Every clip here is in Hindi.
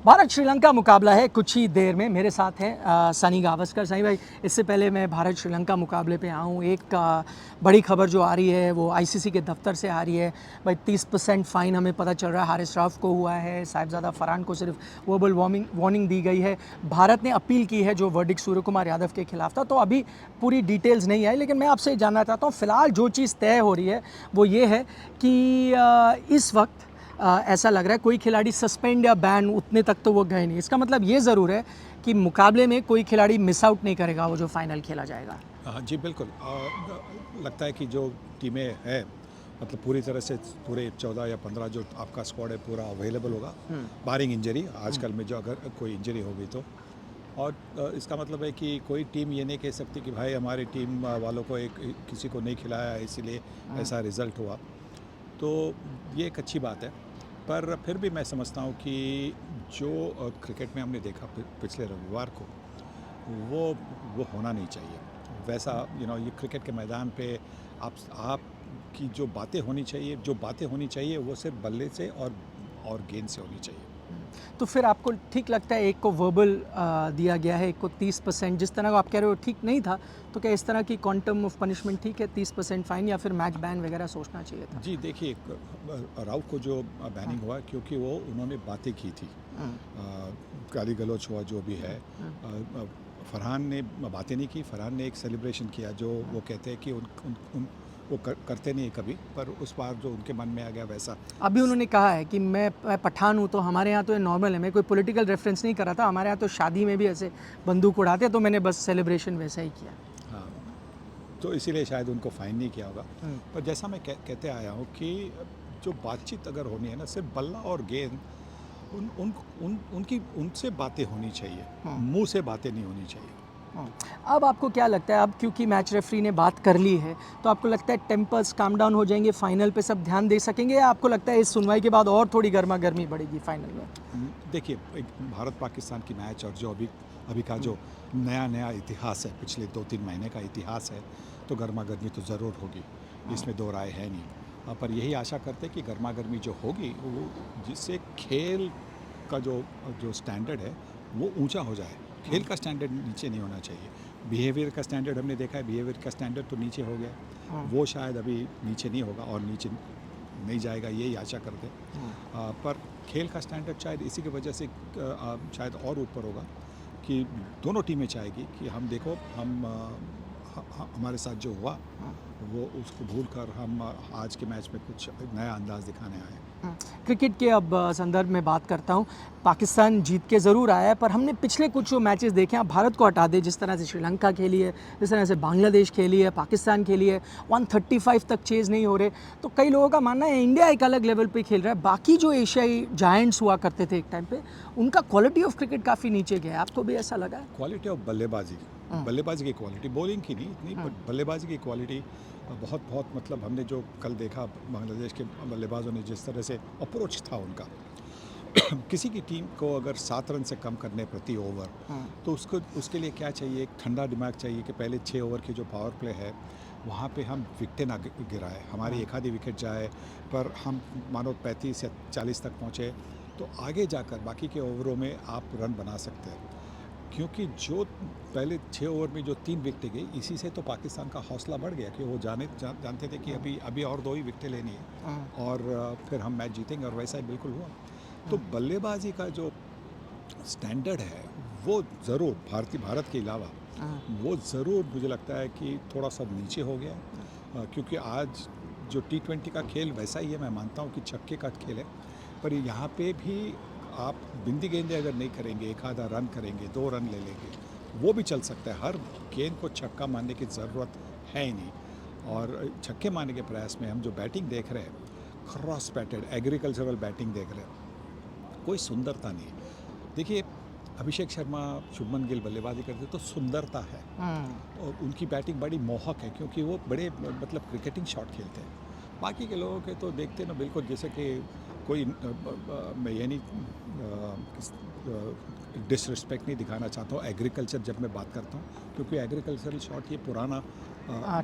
भारत श्रीलंका मुकाबला है कुछ ही देर में। मेरे साथ हैं सनी गावस्कर। सनी भाई, इससे पहले मैं भारत श्रीलंका मुकाबले पे आऊँ, एक बड़ी खबर जो आ रही है वो आईसीसी के दफ्तर से आ रही है भाई। 30% फ़ाइन हमें पता चल रहा है हारिस रऊफ़ को हुआ है, साहिबजादा फरहान को सिर्फ वर्बल वार्निंग दी गई है। भारत ने अपील की है जो वर्डिक्ट सूर्य कुमार यादव के खिलाफ था, तो अभी पूरी डिटेल्स नहीं आई, लेकिन मैं आपसे जानना चाहता हूँ फ़िलहाल जो चीज़ तय हो रही है वो ये है कि इस वक्त ऐसा लग रहा है कोई खिलाड़ी सस्पेंड या बैन उतने तक तो वो गए नहीं। इसका मतलब ये ज़रूर है कि मुकाबले में कोई खिलाड़ी मिस आउट नहीं करेगा वो जो फाइनल खेला जाएगा। जी बिल्कुल। लगता है कि जो टीमें हैं मतलब पूरी तरह से पूरे 14 या 15 जो आपका स्क्वाड है पूरा अवेलेबल होगा, बारिंग इंजरी आजकल में जो अगर कोई इंजरी हो गई तो। और इसका मतलब है कि कोई टीम ये नहीं कह सकती कि भाई हमारी टीम वालों को किसी को नहीं खिलाया इसीलिए ऐसा रिज़ल्ट हुआ। तो ये एक अच्छी बात है, पर फिर भी मैं समझता हूँ कि जो क्रिकेट में हमने देखा पिछले रविवार को वो होना नहीं चाहिए वैसा। ये क्रिकेट के मैदान पे आप की जो बातें होनी चाहिए वो सिर्फ बल्ले से और गेंद से होनी चाहिए। तो फिर आपको ठीक लगता है एक को वर्बल दिया गया है, एक को 30%, जिस तरह को आप कह रहे हो ठीक नहीं था, तो क्या इस तरह की क्वांटम ऑफ पनिशमेंट ठीक है, 30% फ़ाइन या फिर मैच बैन वगैरह सोचना चाहिए था? जी देखिए, राउफ को जो बैनिंग हुआ क्योंकि वो उन्होंने बातें की थी, गाली गलौच हुआ जो भी है। फरहान ने बातें नहीं की, फरहान ने एक सेलिब्रेशन किया जो वो कहते हैं कि उन वो करते नहीं कभी, पर उस बार जो उनके मन में आ गया वैसा। अभी उन्होंने कहा है कि मैं पठान हूँ तो हमारे यहाँ तो ये नॉर्मल है, मैं कोई पॉलिटिकल रेफरेंस नहीं करा था, हमारे यहाँ तो शादी में भी ऐसे बंदूक उड़ाते हैं, तो मैंने बस सेलिब्रेशन वैसा ही किया। हाँ, तो इसीलिए शायद उनको फ़ाइन नहीं किया होगा। पर जैसा मैं कहते आया हूँ कि जो बातचीत अगर होनी है ना, सिर्फ बल्ला और गेंद उनसे बातें होनी चाहिए, मुंह से बातें नहीं होनी चाहिए। अब आपको क्या लगता है, अब क्योंकि मैच रेफरी ने बात कर ली है, तो आपको लगता है टेम्पर्स काम डाउन हो जाएंगे, फाइनल पे सब ध्यान दे सकेंगे, या आपको लगता है इस सुनवाई के बाद और थोड़ी गर्मा गर्मी बढ़ेगी फाइनल में? देखिए, एक भारत पाकिस्तान की मैच और जो अभी का जो नया इतिहास है, पिछले 2-3 महीने का इतिहास है, तो गर्मा गर्मी तो ज़रूर होगी, इसमें दो राय है नहीं। पर यही आशा करते कि गर्मा गर्मी जो होगी वो जिससे खेल का जो स्टैंडर्ड है वो ऊंचा हो जाए। खेल का स्टैंडर्ड नीचे नहीं होना चाहिए। बिहेवियर का स्टैंडर्ड हमने देखा है, बिहेवियर का स्टैंडर्ड तो नीचे हो गया, वो शायद अभी नीचे नहीं होगा और नीचे नहीं जाएगा, यही आशा करते। पर खेल का स्टैंडर्ड शायद इसी की वजह से शायद और ऊपर होगा कि दोनों टीमें चाहेगी कि हम देखो, हमारे साथ जो हुआ वो उसको भूलकर हम आज के मैच में कुछ नया अंदाज दिखाने आए। क्रिकेट के अब संदर्भ में बात करता हूँ। पाकिस्तान जीत के ज़रूर आया है, पर हमने पिछले कुछ जो मैचेस देखे हैं, आप भारत को हटा दें, जिस तरह से श्रीलंका खेली है, जिस तरह से बांग्लादेश खेली है, पाकिस्तान खेली है, 135 तक चेज़ नहीं हो रहे, तो कई लोगों का मानना है इंडिया एक अलग लेवल पे खेल रहा है। बाकी जो एशियाई जायंट्स हुआ करते थे एक टाइम पे, उनका क्वालिटी ऑफ क्रिकेट काफ़ी नीचे गया है। आपको भी ऐसा लगा है? क्वालिटी ऑफ बल्लेबाजी की क्वालिटी, बॉलिंग की नहीं इतनी, बट बल्लेबाजी की क्वालिटी बहुत मतलब हमने जो कल देखा बांग्लादेश के बल्लेबाजों ने जिस तरह से अप्रोच था उनका किसी की टीम को अगर 7 रन से कम करने प्रति ओवर, तो उसके लिए क्या चाहिए, एक ठंडा दिमाग चाहिए कि पहले 6 ओवर की जो पावर प्ले है वहाँ पे हम विकेटें ना गिराए, हमारी एक आधी विकेट जाए, पर हम मानो 35 या 40 तक पहुँचे तो आगे जाकर बाकी के ओवरों में आप रन बना सकते हैं। क्योंकि जो पहले 6 ओवर में जो 3 विकेटें गई, इसी से तो पाकिस्तान का हौसला बढ़ गया कि वो जानते थे कि अभी और 2 ही विकेटें लेनी है और फिर हम मैच जीतेंगे, और वैसा ही बिल्कुल हुआ। तो बल्लेबाजी का जो स्टैंडर्ड है वो ज़रूर भारत के अलावा वो ज़रूर मुझे लगता है कि थोड़ा सा नीचे हो गया, क्योंकि आज जो T20 का खेल वैसा ही है। मैं मानता हूँ कि छक्के का खेल है, पर यहाँ पे भी आप बिंदी गेंदें अगर नहीं करेंगे, एक आधा रन करेंगे, 2 रन ले लेंगे, वो भी चल सकता है। हर गेंद को छक्का मारने की ज़रूरत है ही नहीं। और छक्के मारने के प्रयास में हम जो बैटिंग देख रहे हैं, क्रॉस बैटेड एग्रीकल्चरल बैटिंग देख रहे हैं, कोई सुंदरता नहीं। देखिए, अभिषेक शर्मा, शुभमन गिल बल्लेबाजी करते तो सुंदरता है, और उनकी बैटिंग बड़ी मोहक है क्योंकि वो बड़े मतलब क्रिकेटिंग शॉट खेलते हैं। बाकी के लोगों के तो देखते ना बिल्कुल जैसे कि कोई मैं ये नहीं डिसरिस्पेक्ट नहीं दिखाना चाहता हूँ एग्रीकल्चर जब मैं बात करता हूँ, क्योंकि एग्रीकल्चरल शॉट ये पुराना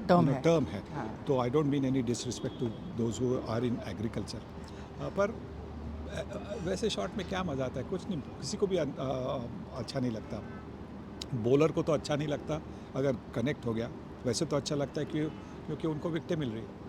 टर्म है। तो I don't mean any disrespect to those who are in agriculture, पर वैसे शॉट में क्या मज़ा आता है, कुछ नहीं, किसी को भी अच्छा नहीं लगता। बॉलर को तो अच्छा नहीं लगता अगर कनेक्ट हो गया, वैसे तो अच्छा लगता है क्योंकि उनको विकेटें मिल रही है।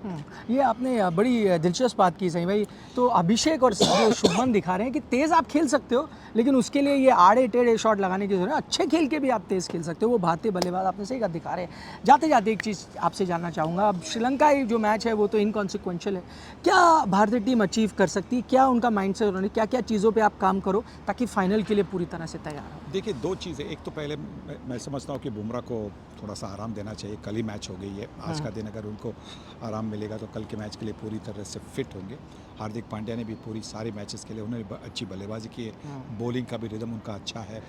ये आपने बड़ी दिलचस्प बात की सही भाई। तो अभिषेक और जो शुभमन दिखा रहे हैं कि तेज़ आप खेल सकते हो, लेकिन उसके लिए ये आड़े टेढ़े शॉट लगाने की जरूरत है। अच्छे खेल के भी आप तेज़ खेल सकते हो, वो भारतीय बल्लेबाज आपने सही दिखा रहे हैं। जाते जाते एक चीज़ आपसे जानना चाहूँगा, अब श्रीलंका जो मैच है वो तो इनकॉन्सिक्वेंशियल है, क्या भारतीय टीम अचीव कर सकती है, क्या उनका माइंड सेट होने, क्या क्या चीज़ों पर आप काम करो ताकि फाइनल के लिए पूरी तरह से तैयार हो? देखिए, 2 चीज़ें, एक तो पहले मैं समझता हूँ कि बुमराह को थोड़ा सा आराम देना चाहिए। कल ही मैच हो गई है, आज का दिन अगर उनको आराम मिलेगा तो कल के मैच के लिए पूरी तरह से फिट होंगे। हार्दिक पांड्या ने भी पूरी सारे मैचेस के लिए उन्होंने अच्छी बल्लेबाजी की है, बॉलिंग का भी रिदम उनका अच्छा है,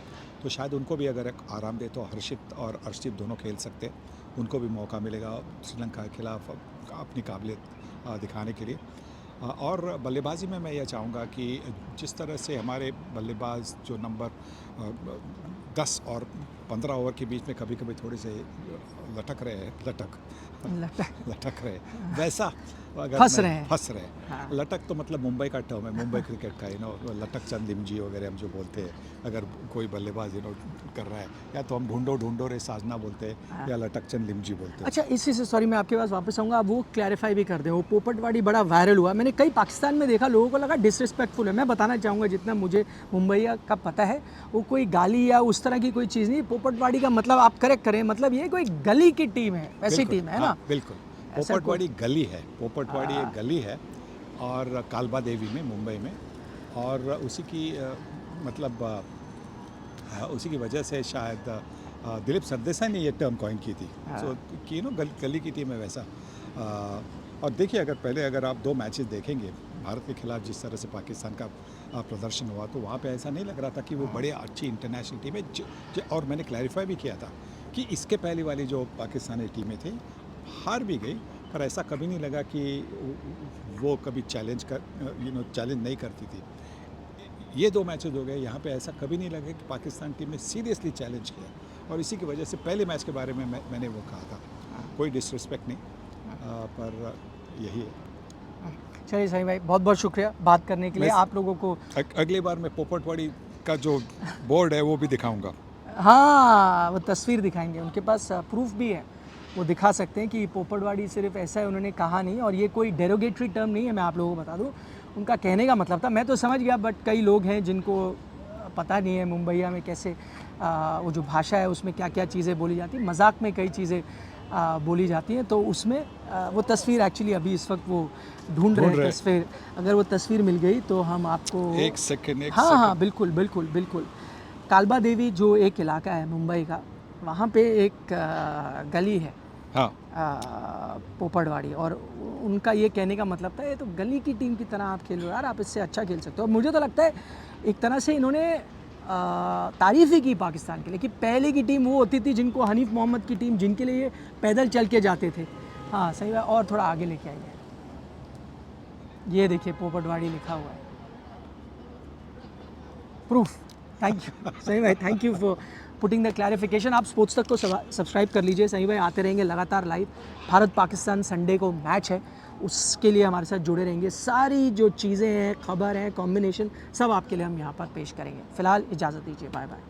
तो शायद उनको भी अगर आराम दे तो हर्षित और अर्शदीप दोनों खेल सकते हैं, उनको भी मौका मिलेगा श्रीलंका के खिलाफ अपनी काबिलियत दिखाने के लिए। और बल्लेबाजी में मैं यह चाहूँगा कि जिस तरह से हमारे बल्लेबाज जो नंबर 10 और 15 ओवर के बीच में कभी कभी थोड़े से लटक रहे वैसा अगर फंस रहे हैं। हाँ। लटक तो मतलब मुंबई का टर्म है, मुंबई क्रिकेट का, लटक चंद लिमजी वगैरह हम जो बोलते हैं, अगर कोई बल्लेबाज कर रहा है, या तो हम ढूंढो रे साजना बोलते हैं या लटक चंद लिमजी बोलते हैं। अच्छा, इसी से सॉरी मैं आपके पास वापस आऊँगा, आप वो क्लैरिफाई भी कर दें। वो पोपटवाड़ी बड़ा वायरल हुआ, मैंने कई पाकिस्तान में देखा, लोगों को लगा डिसरिस्पेक्टफुल है। मैं बताना चाहूँगा जितना मुझे मुंबई का पता है, वो कोई गाली या उस तरह की कोई चीज़ नहीं। पोपटवाड़ी का मतलब आप करेक्ट करें, मतलब ये कोई गली की टीम है, ऐसी टीम है ना? बिल्कुल, पोपटवाड़ी गली है, पोपटवाड़ी एक गली है, और कालबा देवी में, मुंबई में, और उसी की मतलब उसी की वजह से शायद दिलीप सरदेसाई ने ये टर्म कॉइन की थी। सो कि गली की टीम है वैसा। और देखिए, अगर आप 2 मैचेस देखेंगे भारत के खिलाफ, जिस तरह से पाकिस्तान का प्रदर्शन हुआ, तो वहाँ पे ऐसा नहीं लग रहा था कि वो बड़े अच्छी इंटरनेशनल टीम है। और मैंने क्लैरिफाई भी किया था कि इसके पहले वाली जो पाकिस्तानी टीमें थी हार भी गई, पर ऐसा कभी नहीं लगा कि वो कभी चैलेंज नहीं करती थी। ये 2 मैचेस हो गए, यहाँ पे ऐसा कभी नहीं लगा कि पाकिस्तान टीम ने सीरियसली चैलेंज किया, और इसी की वजह से पहले मैच के बारे में मैंने वो कहा था, कोई डिसरिस्पेक्ट नहीं, पर यही है। चलिए सही भाई, बहुत बहुत शुक्रिया बात करने के लिए। आप लोगों को अगली बार मैं पोपटवाड़ी का जो बोर्ड है वो भी दिखाऊंगा। हाँ, वो तस्वीर दिखाएंगे, उनके पास प्रूफ भी है, वो दिखा सकते हैं कि पोपटवाड़ी सिर्फ ऐसा है, उन्होंने कहा नहीं। और ये कोई डेरोगेटरी टर्म नहीं है, मैं आप लोगों को बता दूं, उनका कहने का मतलब था। मैं तो समझ गया, बट कई लोग हैं जिनको पता नहीं है मुंबईया में कैसे वो जो भाषा है उसमें क्या क्या चीज़ें बोली जाती हैं, मजाक में कई चीज़ें बोली जाती हैं। तो उसमें वो तस्वीर एक्चुअली अभी इस वक्त वो ढूंढ रहे हैं तस्वीर। अगर वो तस्वीर मिल गई तो हम आपको एक सेकंड। हाँ, बिल्कुल बिल्कुल बिल्कुल। कालबा देवी जो एक इलाका है मुंबई का, वहाँ पे एक गली है, हाँ, पोपटवाड़ी, और उनका ये कहने का मतलब था, ये तो गली की टीम की तरह आप खेल रहे हो यार, आप इससे अच्छा खेल सकते हो। और मुझे तो लगता है एक तरह से इन्होंने तारीफ़ ही की पाकिस्तान के लिए, कि पहले की टीम वो होती थी जिनको हनीफ मोहम्मद की टीम, जिनके लिए पैदल चल के जाते थे। हाँ सही बात। और थोड़ा आगे लेके आइए, ये देखिए पोपटवाड़ी लिखा हुआ है, प्रूफ। थैंक यू सही भाई, thank you for putting the clarification. आप स्पोर्ट्स तक को सब्सक्राइब कर लीजिए सही भाई, आते रहेंगे लगातार लाइव। भारत पाकिस्तान संडे को मैच है, उसके लिए हमारे साथ जुड़े रहेंगे। सारी जो चीज़ें हैं, खबर है, कॉम्बिनेशन, सब आपके लिए हम यहाँ पर पेश करेंगे। फ़िलहाल इजाज़त दीजिए, बाय बाय।